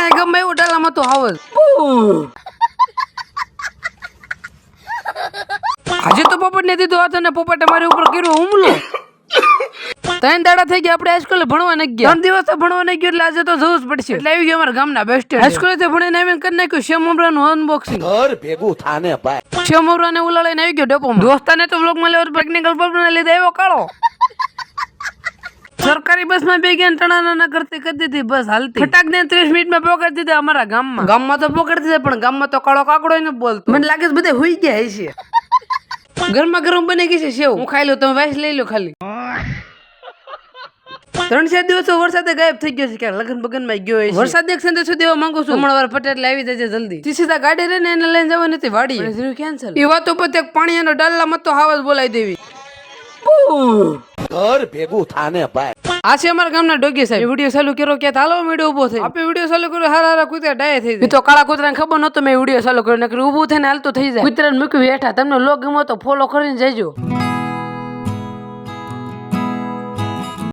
અમારા ગામમાં એવું ડાલામાં તો હાવજ આજે તો પોપટ ને દીધો હાથ અને પોપટે મારી ઉપર કર્યો હુમલો. 3 દાડા થઈ ગયા આપણે હાઈસ્કૂલે ભણવા ન ગયા. 3 દિવસ તો ભણવા ન ગયો એટલે આજે તો જવું જ પડશે. એટલે આવી ગયો અમારા ગામના બેસ્ટ હાઈસ્કૂલે થી ભણીને આવીને કરી નાખ્યું શેમ મમરાનું અનબોક્સિંગ. ઘર ભેગું થાને ભાઈ. શેમ મમરાને ઉલાળીને આવી ગયો ડેપોમાં. દોસ્તાને તો વ્લોગમાં લેવો ટેકનિકલ પ્રોબ્લેમ લીધે આવ્યો કાળો. સરકારી બસમાં બે ગયા ટણાના કરતી કરી દીધી બસ હાલતી. ફટાક દે 30 મિનિટમાં પકડી દીધા અમારા ગામમાં. ગામમાં તો પકડી દીધા પણ ગામમાં તો કાળો કાકડો ને બોલતો. મને લાગે છે બધા હુઈ ગયા હશે. ગરમા ગરમ બની ગઈ છે સેવ. હું ખાઈ લઉં તમે વાઈસ લઈ લો ખાલી. 3-4 દિવસો વરસાદે ગાયબ થઈ ગયો છે કે લગન બગન માં ગયો છે. વરસાદ એક સંદેશો દેવા માંગુ છું. હમણાં પટેલ આવી જજે જલ્દી. સીધા ગાડી રહીને એને લઈને જવાની હતી વાડી. કેન્સલ. એ વાત ઉપર એક પાણીનો ડાલલા મત તો હાવજ બોલાવી દેવી. ઘર ભેગું થાને ભાઈ. આ છે અમારા ગામના ડોગી સાહેબ. વિડીયો ચાલુ કર્યો કે હાલો વિડીયો ઉભો થઈ. આપણે વિડીયો ચાલુ કર્યો હારા કૂતરા ડાય થઈ જાય. તો કાળા કૂતરાને ખબર નતો મેં વિડીયો ચાલુ કર્યો નકર ઊભું થઈને હાલતું થઈ જાય. કૂતરાને મૂક્યું હેઠા. તમને લોગ ગમો તો ફોલો કરીને જજો.